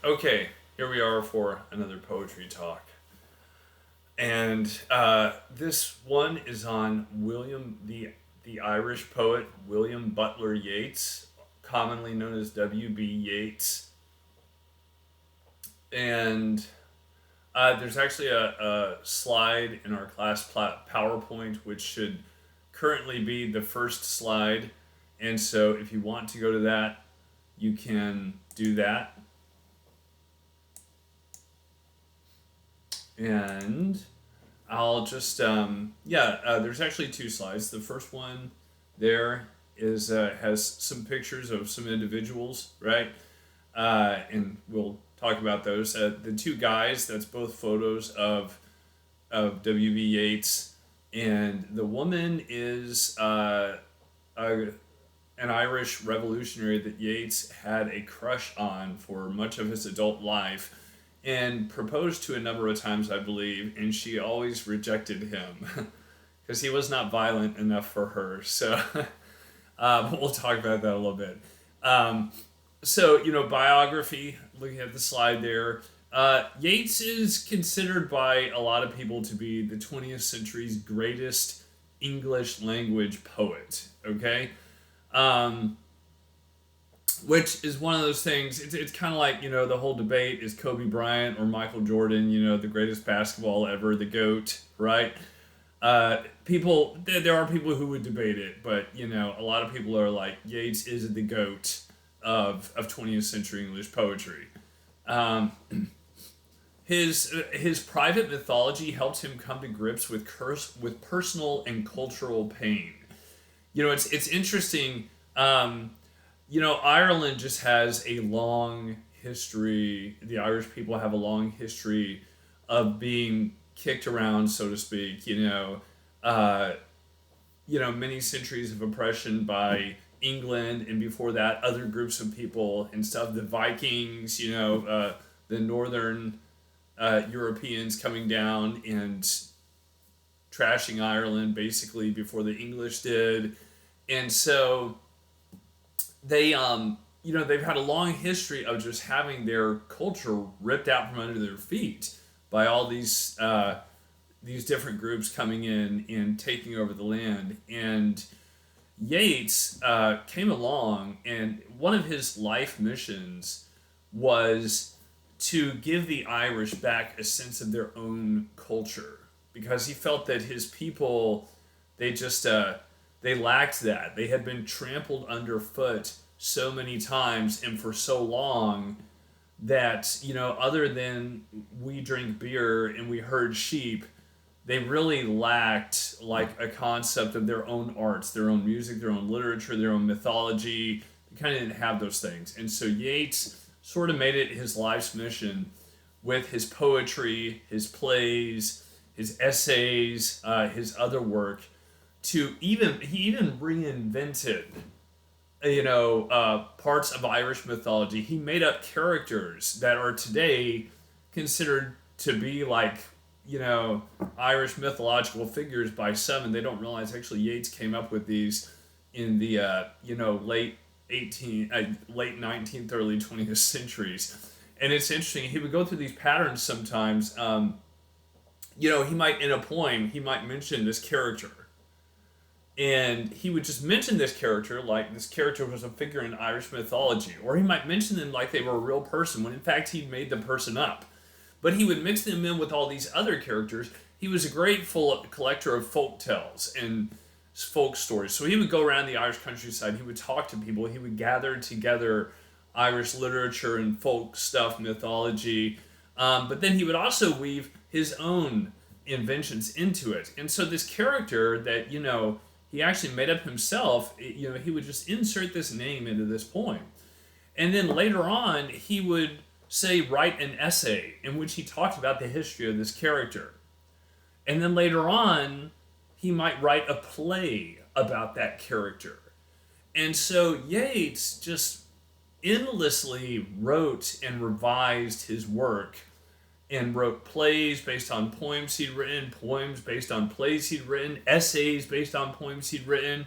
Okay, here we are for another poetry talk. And this one is on the Irish poet William Butler Yeats, commonly known as W.B. Yeats. And there's actually a slide in our class PowerPoint, which should currently be the first slide. And so if you want to go to that, you can do that. And I'll just there's actually two slides. The first one there is has some pictures of some individuals, right? And we'll talk about those. The two guys, that's both photos of W.B. Yeats, and the woman is a, an Irish revolutionary that Yeats had a crush on for much of his adult life and proposed to a number of times, I believe, and she always rejected him because he was not violent enough for her. So we'll talk about that a little bit. Biography, looking at the slide there, Yeats is considered by a lot of people to be the 20th century's greatest English language poet. Okay? Um, which is one of those things. It's kind of like, the whole debate is Kobe Bryant or Michael Jordan, the greatest basketball ever, the GOAT, right? There are people who would debate it, but, a lot of people are like, Yeats is the GOAT of 20th century English poetry. Um, his private mythology helped him come to grips with personal and cultural pain. It's interesting. Ireland just has a long history. The Irish people have a long history of being kicked around, so to speak. Uh, many centuries of oppression by England, and before that, other groups of people and stuff. The Vikings, the northern Europeans coming down and trashing Ireland basically before the English did, and so they've had a long history of just having their culture ripped out from under their feet by all these different groups coming in and taking over the land. And Yeats came along, and one of his life missions was to give the Irish back a sense of their own culture, because he felt that his people, they just they lacked that. They had been trampled underfoot so many times and for so long that, other than we drink beer and we herd sheep, they really lacked like a concept of their own arts, their own music, their own literature, their own mythology. They kind of didn't have those things. And so Yeats sort of made it his life's mission with his poetry, his plays, his essays, his other work, he even reinvented parts of Irish mythology. He made up characters that are today considered to be like, Irish mythological figures by some, and they don't realize actually Yeats came up with these in the late 19th, early 20th centuries. And it's interesting. He would go through these patterns sometimes. He might, in a poem, he might mention this character, and he would just mention this character like this character was a figure in Irish mythology, or he might mention them like they were a real person when in fact he'd made the person up. But he would mix them in with all these other characters. He was a great full collector of folk tales and folk stories. So he would go around the Irish countryside. He would talk to people. He would gather together Irish literature and folk stuff, mythology. But then he would also weave his own inventions into it. And so this character that, he actually made up himself, he would just insert this name into this poem. And then later on, he would say, write an essay in which he talked about the history of this character. And then later on, he might write a play about that character. And so Yeats just endlessly wrote and revised his work and wrote plays based on poems he'd written, poems based on plays he'd written, essays based on poems he'd written.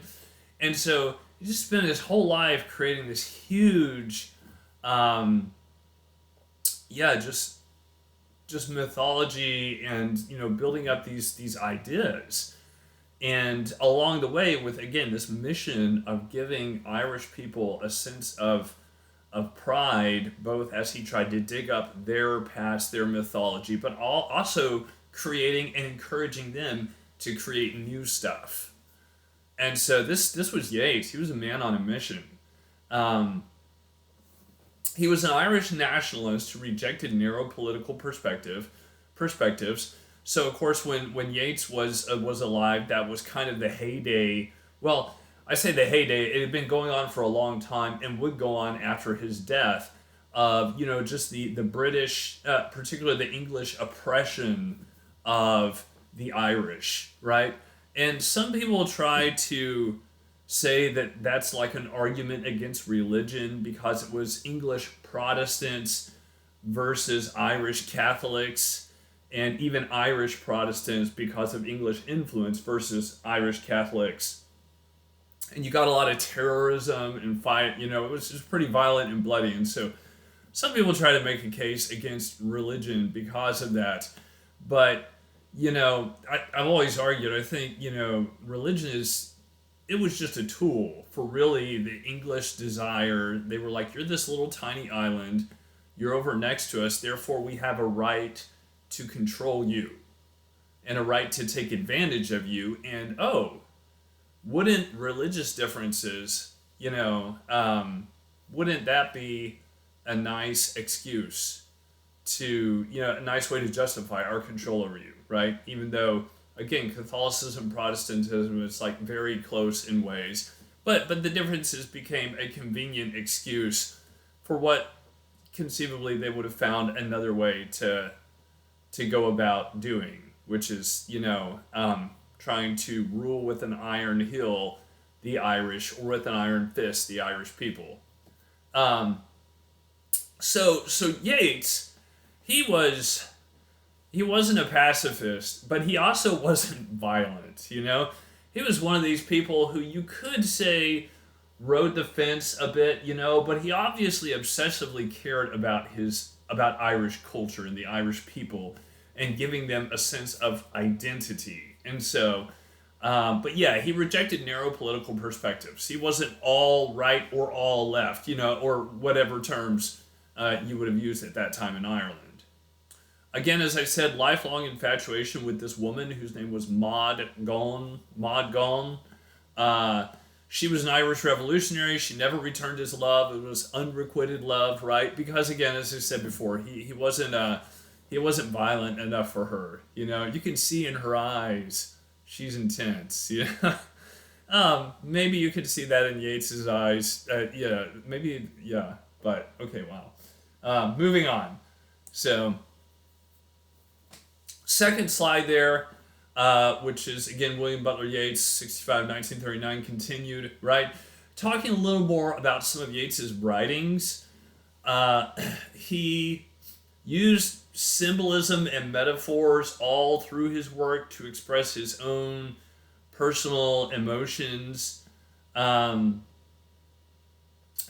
And so he just spent his whole life creating this huge yeah, just mythology and building up these ideas. And along the way, with again this mission of giving Irish people a sense of pride, both as he tried to dig up their past, their mythology, but also creating and encouraging them to create new stuff. And so this was Yeats. He was a man on a mission. Um, he was an Irish nationalist who rejected narrow political perspectives. So of course, when Yeats was alive, that was kind of the heyday. Well, I say the heyday. It had been going on for a long time and would go on after his death. Of just the British, particularly the English oppression of the Irish, right? And some people try to say that that's like an argument against religion because it was English Protestants versus Irish Catholics, and even Irish Protestants because of English influence versus Irish Catholics. And you got a lot of terrorism and fight, it was just pretty violent and bloody. And so some people try to make a case against religion because of that. But, I've always argued, I think, religion it was just a tool for really the English desire. They were like, you're this little tiny island, you're over next to us, therefore we have a right to control you and a right to take advantage of you. And wouldn't religious differences, wouldn't that be a nice excuse to, a nice way to justify our control over you, right? Even though, again, Catholicism, Protestantism is like very close in ways, but the differences became a convenient excuse for what conceivably they would have found another way to go about doing, which is, trying to rule with an iron heel the Irish, or with an iron fist the Irish people. Um, so Yeats, he was he wasn't a pacifist, but he also wasn't violent. He was one of these people who you could say rode the fence a bit, but he obviously obsessively cared about Irish culture and the Irish people and giving them a sense of identity. And so, but yeah, he rejected narrow political perspectives. He wasn't all right or all left, or whatever terms you would have used at that time in Ireland. Again, as I said, lifelong infatuation with this woman whose name was Maud Gonne. Maud Gonne. She was an Irish revolutionary. She never returned his love. It was unrequited love, right? Because again, as I said before, he wasn't violent enough for her. You can see in her eyes she's intense. Maybe you could see that in Yeats's eyes. Yeah, maybe, yeah. But okay, wow. Moving on. So, second slide there, which is again William Butler Yeats, 65, 1939, continued, right? Talking a little more about some of Yeats's writings. He used symbolism and metaphors all through his work to express his own personal emotions.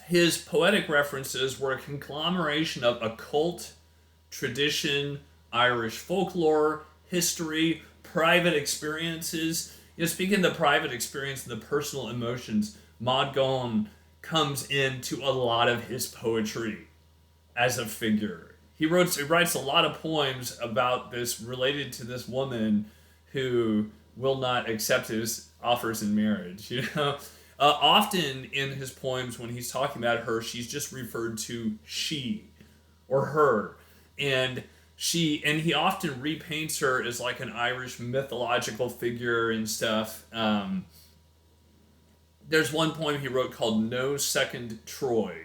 His poetic references were a conglomeration of occult, tradition, Irish folklore, history, private experiences. Speaking of the private experience and the personal emotions, Maud Gonne comes into a lot of his poetry as a figure. He writes a lot of poems about this, related to this woman who will not accept his offers in marriage. Often in his poems, when he's talking about her, she's just referred to she or her, and he often repaints her as like an Irish mythological figure and stuff. There's one poem he wrote called "No Second Troy,"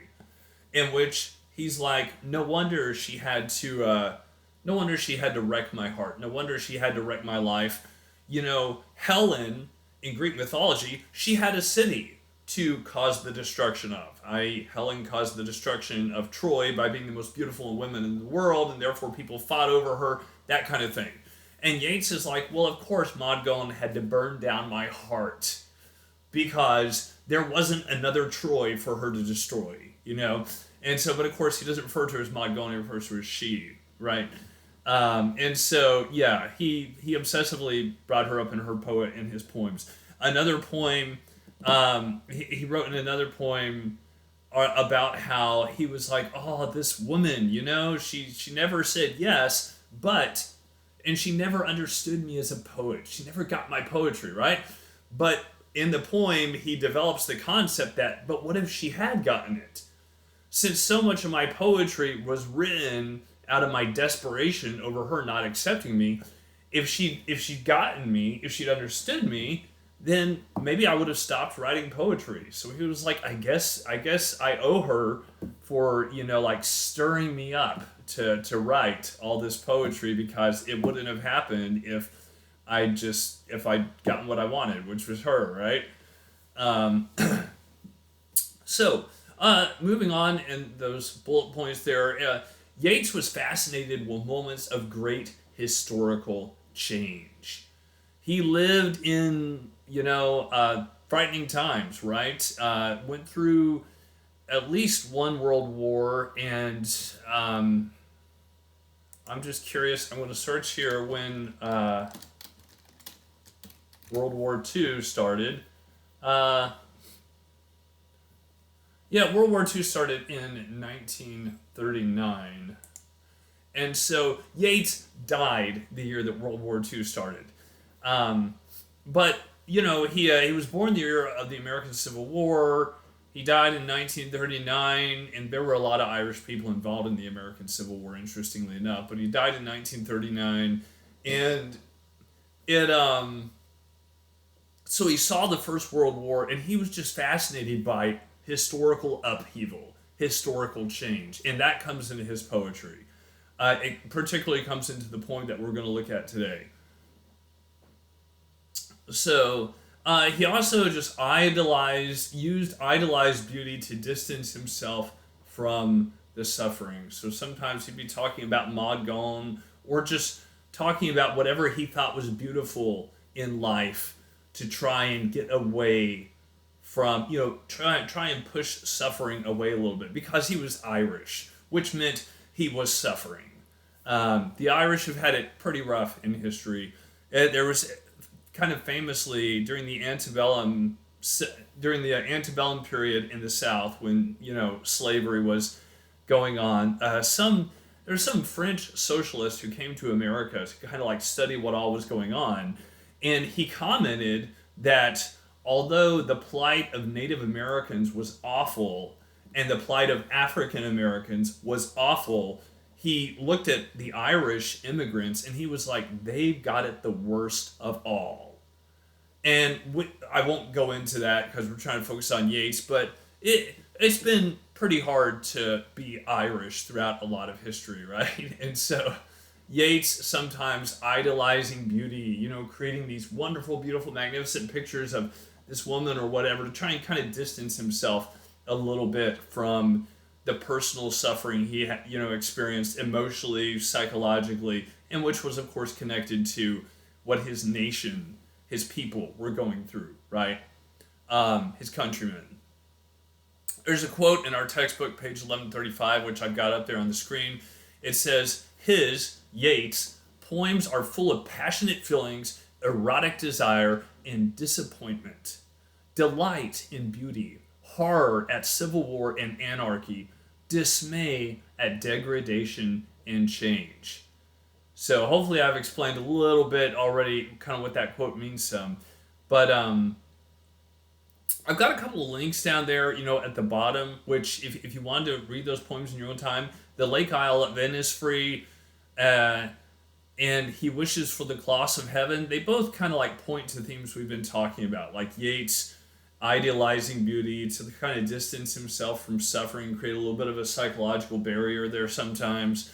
in which he's like, no wonder she had to wreck my heart. No wonder she had to wreck my life. Helen, in Greek mythology, she had a city to cause the destruction of. Helen caused the destruction of Troy by being the most beautiful woman in the world, and therefore people fought over her, that kind of thing. And Yeats is like, well, of course Maud Gonne had to burn down my heart because there wasn't another Troy for her to destroy, And so, but of course, he doesn't refer to her as Maud Gonne, he refers to her as she, right? And so, yeah, he obsessively brought her up in her poet in his poems. Another poem, he wrote in another poem about how he was like, oh, this woman, she never said yes, but, and she never understood me as a poet. She never got my poetry, right? But in the poem, he develops the concept that, but what if she had gotten it? Since so much of my poetry was written out of my desperation over her not accepting me, if she'd gotten me, if she'd understood me, then maybe I would have stopped writing poetry. So he was like, I guess I owe her for, like stirring me up to write all this poetry, because it wouldn't have happened if I'd gotten what I wanted, which was her, right? Um, so, moving on in those bullet points there, Yeats was fascinated with moments of great historical change. He lived in, frightening times, right? Went through at least one world war, and I'm just curious. I'm going to search here when World War II started. World War II started in 1939. And so Yeats died the year that World War II started. But, he was born the year of the American Civil War. He died in 1939, and there were a lot of Irish people involved in the American Civil War, interestingly enough. But he died in 1939, and so he saw the First World War, and he was just fascinated by historical upheaval, historical change, and that comes into his poetry. It particularly comes into the poem that we're going to look at today. So he also just used idolized beauty to distance himself from the suffering. So sometimes he'd be talking about Maud Gonne, or just talking about whatever he thought was beautiful in life, to try and get away from, try and push suffering away a little bit, because he was Irish, which meant he was suffering. The Irish have had it pretty rough in history. There was kind of famously during the antebellum period in the South, when slavery was going on. There's some French socialist who came to America to kind of like study what all was going on, and he commented that although the plight of Native Americans was awful and the plight of African Americans was awful, he looked at the Irish immigrants and he was like, they've got it the worst of all. And I won't go into that because we're trying to focus on Yeats, but it's been pretty hard to be Irish throughout a lot of history, right? And so Yeats sometimes idolizing beauty, creating these wonderful, beautiful, magnificent pictures of this woman or whatever, to try and kind of distance himself a little bit from the personal suffering he experienced emotionally, psychologically, and which was of course connected to what his nation, his people were going through, right? His countrymen. There's a quote in our textbook, page 1135, which I've got up there on the screen. It says, Yeats' poems are full of passionate feelings, erotic desire, and disappointment, delight in beauty, horror at civil war and anarchy, dismay at degradation and change. So hopefully I've explained a little bit already kind of what that quote means some. But I've got a couple of links down there, at the bottom, which if you wanted to read those poems in your own time, The Lake Isle of Innisfree, and He Wishes for the Cloths of Heaven, they both kind of like point to themes we've been talking about, like Yeats idealizing beauty to kind of distance himself from suffering, create a little bit of a psychological barrier there sometimes,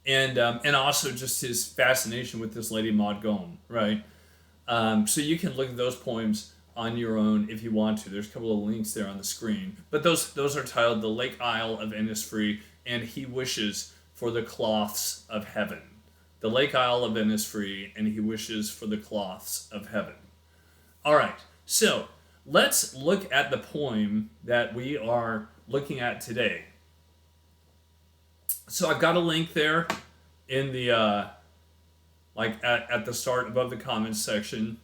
and also just his fascination with this lady Maud Gonne, right? So you can look at those poems on your own if you want to. There's a couple of links there on the screen, but those are titled The Lake Isle of Innisfree and He Wishes for the Cloths of Heaven. The Lake Isle of Innisfree and He Wishes for the Cloths of Heaven. All right, so let's look at the poem that we are looking at today. So I've got a link there in the like at the start above the comments section,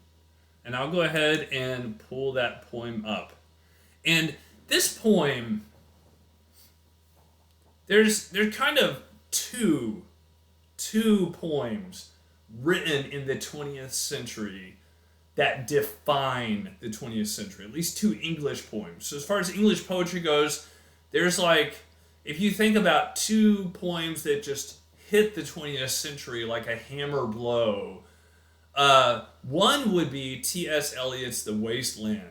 and I'll go ahead and pull that poem up. And this poem, there's kind of two poems written in the 20th century that define the 20th century. At least two English poems. So as far as English poetry goes, there's like, if you think about two poems that just hit the 20th century like a hammer blow, one would be T.S. Eliot's The Waste Land.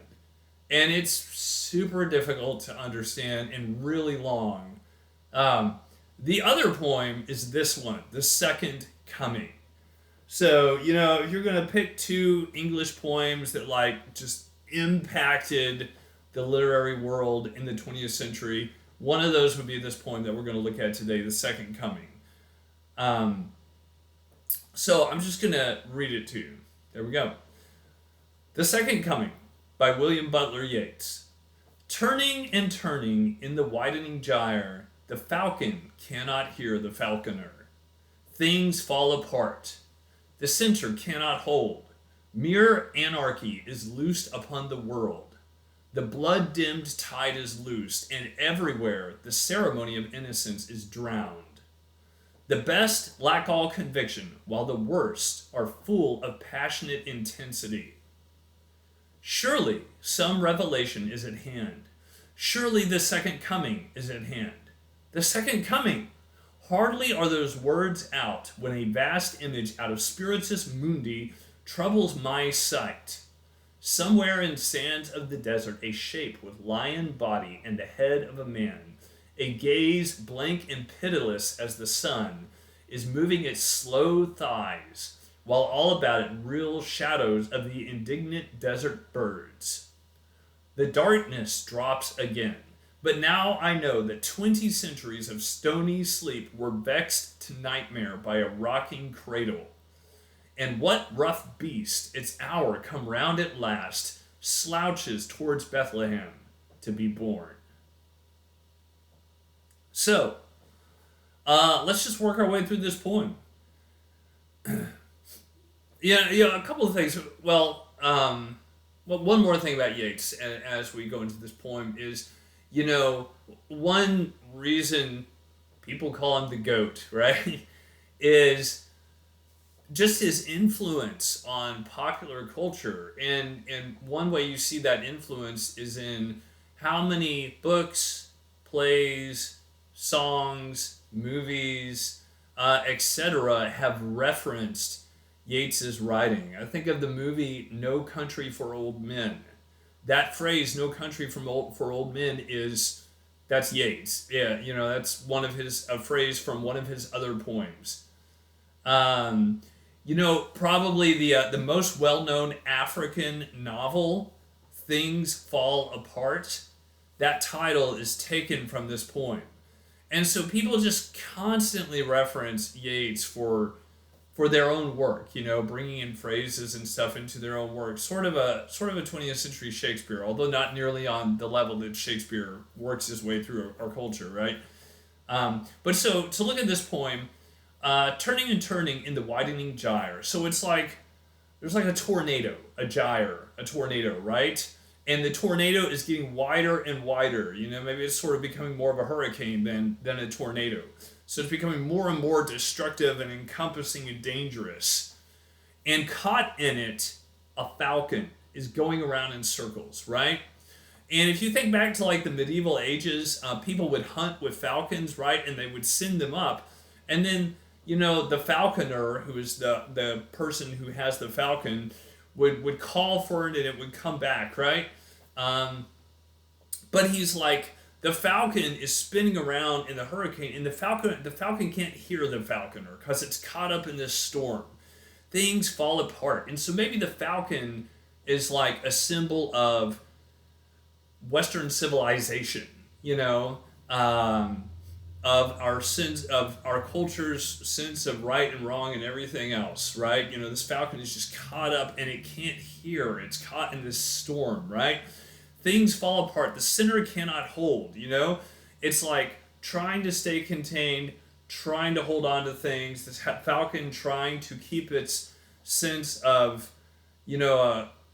And it's super difficult to understand and really long. Um, the other poem is this one, The Second Coming. So, if you're going to pick two English poems that like just impacted the literary world in the 20th century, one of those would be this poem that we're going to look at today, The Second Coming. Um, so I'm just going to read it to you. There we go. The Second Coming by William Butler Yeats. Turning and turning in the widening gyre, the falcon cannot hear the falconer. Things fall apart. The center cannot hold. Mere anarchy is loosed upon the world. The blood-dimmed tide is loosed, and everywhere the ceremony of innocence is drowned. The best lack all conviction, while the worst are full of passionate intensity. Surely some revelation is at hand. Surely the second coming is at hand. The second coming! Hardly are those words out when a vast image out of Spiritus Mundi troubles my sight. Somewhere in sands of the desert, a shape with lion body and the head of a man, a gaze blank and pitiless as the sun, is moving its slow thighs, while all about it reel shadows of the indignant desert birds. The darkness drops again. But now I know that 20 centuries of stony sleep were vexed to nightmare by a rocking cradle. And what rough beast, its hour come round at last, slouches towards Bethlehem to be born? So, let's just work our way through this poem. A couple of things. One more thing about Yeats, as we go into this poem, is one reason people call him the GOAT, right, is just his influence on popular culture. And one way you see that influence is in how many books, plays, songs, movies, etc. have referenced Yeats's writing. I think of the movie No Country for Old Men. That phrase, "No Country for Old Men," that's Yeats. Yeah, that's a phrase from one of his other poems. Probably the most well-known African novel, Things Fall Apart, that title is taken from this poem. And so people just constantly reference Yeats for their own work, bringing in phrases and stuff into their own work. Sort of a 20th century Shakespeare, although not nearly on the level that Shakespeare works his way through our culture, right? But so to look at this poem, turning and turning in the widening gyre. So it's like there's like a tornado, a gyre, a tornado, right? And the tornado is getting wider and wider. Maybe it's sort of becoming more of a hurricane than a tornado. So it's becoming more and more destructive and encompassing and dangerous. And caught in it, a falcon is going around in circles, right? And if you think back to like the medieval ages, people would hunt with falcons, right? And they would send them up. And then, the falconer, who is the person who has the falcon, would call for it and it would come back, right? But he's like, the falcon is spinning around in the hurricane, and the falcon can't hear the falconer because it's caught up in this storm. Things fall apart. And so maybe the falcon is like a symbol of Western civilization, of our sense of our culture's sense of right and wrong and everything else, right? This falcon is just caught up and it can't hear. It's caught in this storm, right? Things fall apart. The center cannot hold, It's like trying to stay contained, trying to hold on to things, this falcon trying to keep its sense of,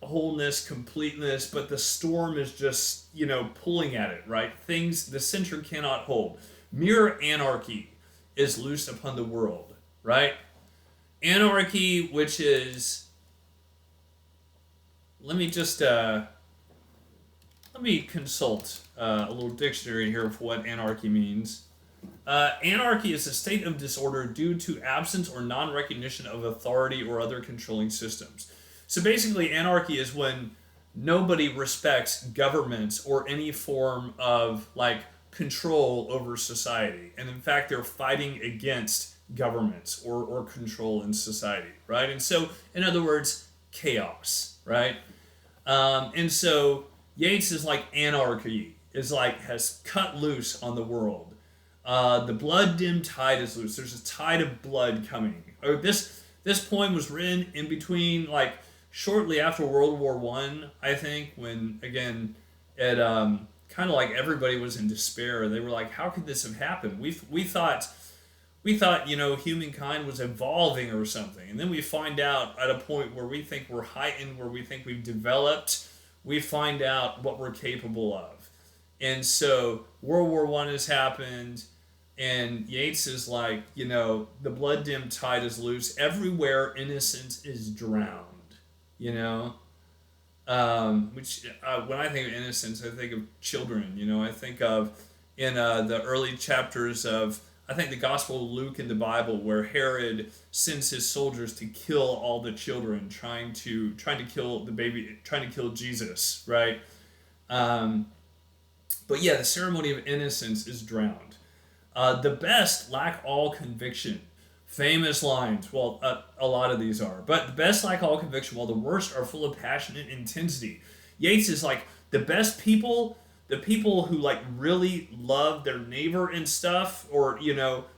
wholeness, completeness, but the storm is just, pulling at it, right? Things the center cannot hold. Mere anarchy is loosed upon the world, right? Anarchy, which is, let me just, let me consult a little dictionary here for what anarchy means. Anarchy is a state of disorder due to absence or non-recognition of authority or other controlling systems. So basically, anarchy is when nobody respects governments or any form of control over society, and in fact, they're fighting against governments or control in society, right? And so, in other words, chaos, right? And so Yeats is like anarchy is has cut loose on the world. The blood-dimmed tide is loose. There's a tide of blood coming. Or this poem was written in between shortly after World War One, I think, when again it kind of everybody was in despair. They were like, how could this have happened? We thought humankind was evolving or something, and then we find out at a point where we think we're heightened, where we think we've developed, we find out what we're capable of. And so World War One has happened, and Yeats is the blood-dimmed tide is loose. Everywhere innocence is drowned, which when I think of innocence, I think of children. I think of in the early chapters of, I think, the Gospel of Luke in the Bible, where Herod sends his soldiers to kill all the children, trying to kill the baby, trying to kill Jesus, right? But yeah, the ceremony of innocence is drowned. The best lack all conviction. Famous lines. Well, a lot of these are. But the best lack all conviction, while the worst are full of passionate intensity. Yeats is the best people, the people who really love their neighbor and stuff, or,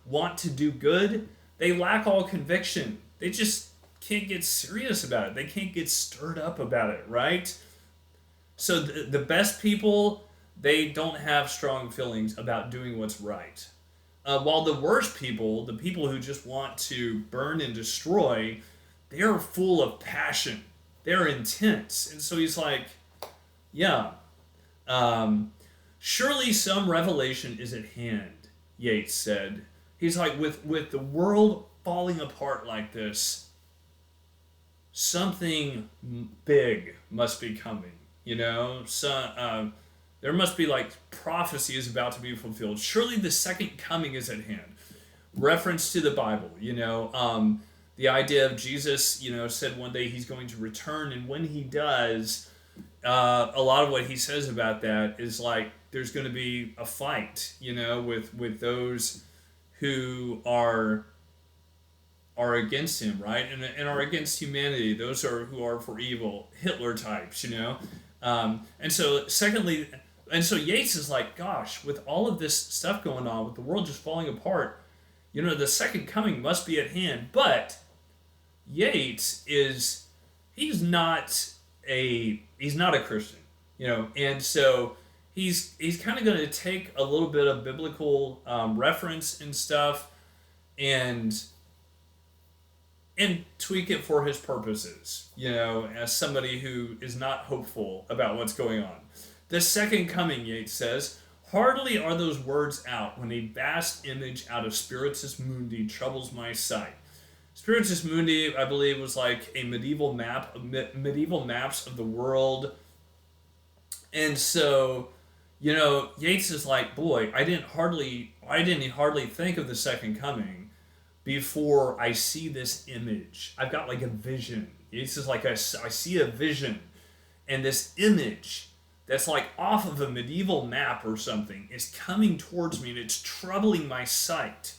want to do good, they lack all conviction. They just can't get serious about it. They can't get stirred up about it, right? So the best people, they don't have strong feelings about doing what's right. While the worst people, the people who just want to burn and destroy, they're full of passion. They're intense. And so he's yeah, surely some revelation is at hand, Yeats said. He's with the world falling apart like this, something big must be coming, there must be prophecy is about to be fulfilled. Surely the second coming is at hand. Reference to the Bible, the idea of Jesus, said one day he's going to return, and when he does, a lot of what he says about that is there's going to be a fight, with those who are against him, right, and are against humanity. Those who are for evil, Hitler types, and so secondly. And so Yeats is gosh, with all of this stuff going on, with the world just falling apart, the second coming must be at hand. But Yeats he's not a Christian, and so he's kind of going to take a little bit of biblical reference and stuff, and tweak it for his purposes, as somebody who is not hopeful about what's going on. The second coming, Yeats says, hardly are those words out when a vast image out of Spiritus Mundi troubles my sight. Spiritus Mundi, I believe, was a medieval maps of the world. And so, Yeats is boy, I didn't hardly think of the second coming before I see this image. I've got a vision. Yeats is I see a vision, and this image that's off of a medieval map or something is coming towards me, and it's troubling my sight.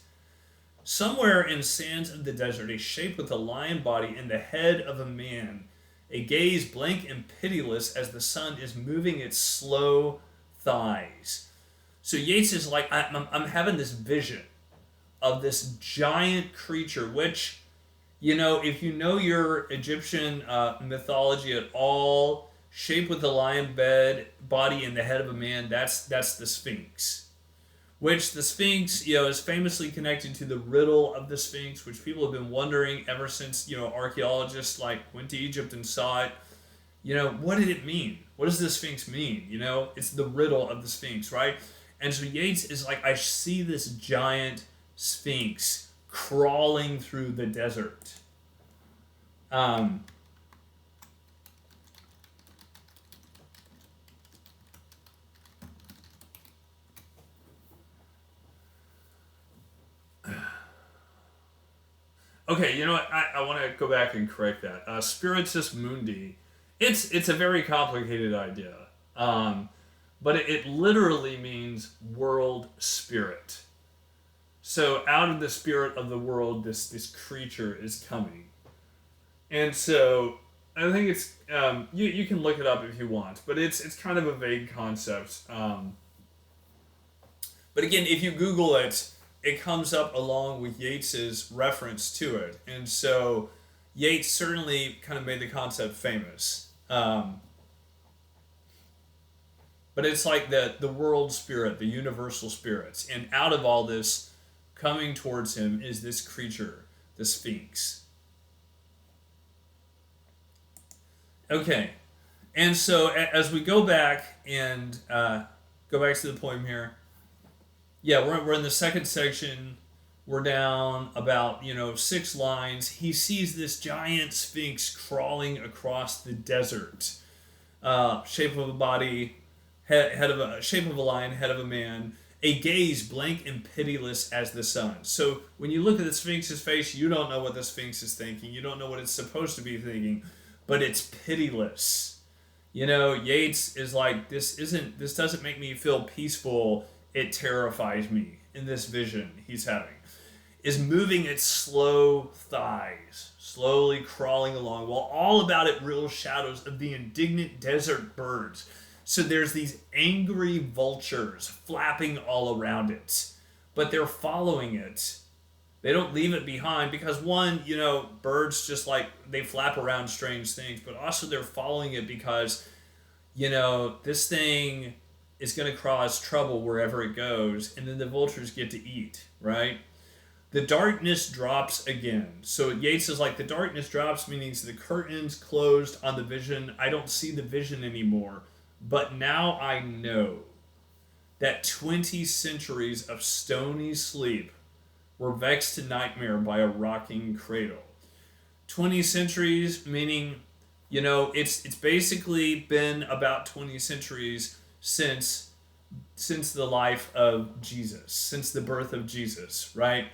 Somewhere in sands of the desert, a shape with a lion body and the head of a man, a gaze blank and pitiless as the sun is moving its slow thighs. So Yeats is I'm having this vision of this giant creature, which, if you know your Egyptian mythology at all, shaped with a lion body and the head of a man, that's the Sphinx. which the Sphinx, is famously connected to the riddle of the Sphinx, which people have been wondering ever since, archaeologists like went to Egypt and saw it. What did it mean? What does the Sphinx mean? It's the riddle of the Sphinx, right? And so Yeats is like, I see this giant Sphinx crawling through the desert. Um, okay, you know what? I want to go back and correct that. Spiritus Mundi, it's a very complicated idea. Um, but it literally means world spirit. So out of the spirit of the world, this creature is coming, and so I think it's you can look it up if you want, but it's kind of a vague concept. But again, if you Google it, it comes up along with Yeats's reference to it, and so Yeats certainly kind of made the concept famous. But it's like the world spirit, the universal spirits, and out of all this, coming towards him is this creature, the Sphinx. Okay, and so as we go back and go back to the poem here, yeah, we're in the second section. We're down about 6 lines. He sees this giant Sphinx crawling across the desert, shape of a body, head of a shape of a lion, head of a man, a gaze blank and pitiless as the sun. So when you look at the Sphinx's face, you don't know what the Sphinx is thinking. You don't know what it's supposed to be thinking, but it's pitiless. Yeats is like, this doesn't make me feel peaceful. It terrifies me in this vision he's having. Is moving its slow thighs, slowly crawling along, while all about it real shadows of the indignant desert birds. So there's these angry vultures flapping all around it, but they're following it. They don't leave it behind because one, birds just like they flap around strange things, but also they're following it because, this thing is going to cause trouble wherever it goes, and then the vultures get to eat, right? The darkness drops again. So Yeats is like, the darkness drops, meaning the curtains closed on the vision. I don't see the vision anymore. But now I know that 20 centuries of stony sleep were vexed to nightmare by a rocking cradle. 20 centuries, meaning, it's basically been about 20 centuries since the life of Jesus, since the birth of Jesus, right?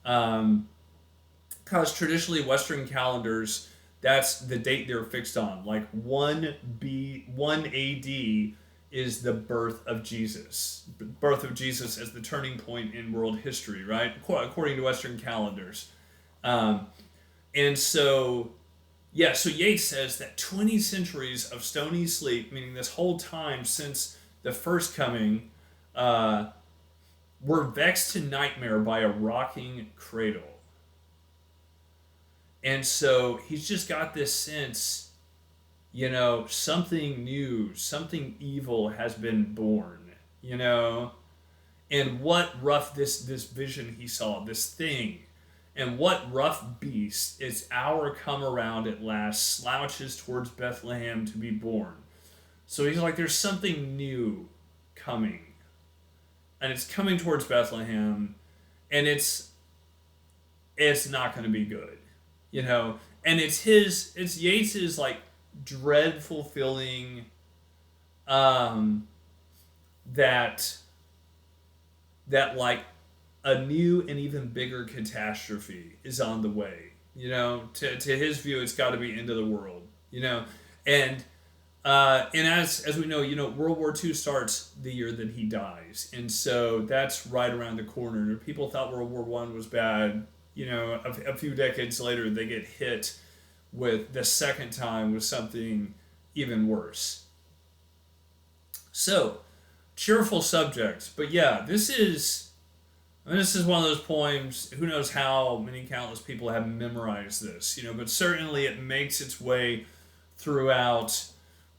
Because traditionally Western calendars, that's the date they're fixed on. Like 1 AD is the birth of Jesus. Birth of Jesus as the turning point in world history, right? According to Western calendars. And so, so Yeats says that 20 centuries of stony sleep, meaning this whole time since the first coming, were vexed to nightmare by a rocking cradle. And so he's just got this sense, something new, something evil has been born, and what rough this vision he saw, this thing, and what rough beast, its hour come around at last, slouches towards Bethlehem to be born. So he's like, there's something new coming, and it's coming towards Bethlehem, and it's not going to be good. And it's Yeats's like dreadful feeling that like a new and even bigger catastrophe is on the way. To his view, it's got to be end of the world. And as we know, World War II starts the year that he dies, and so that's right around the corner. People thought World War I was bad. A few decades later, they get hit with the second time with something even worse. So, cheerful subject, but yeah, this is one of those poems. Who knows how many countless people have memorized this, but certainly it makes its way throughout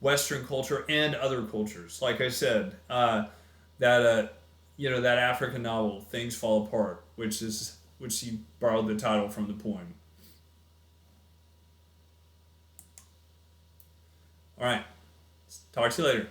Western culture and other cultures. Like I said, that that African novel, Things Fall Apart, which he borrowed the title from the poem. All right, talk to you later.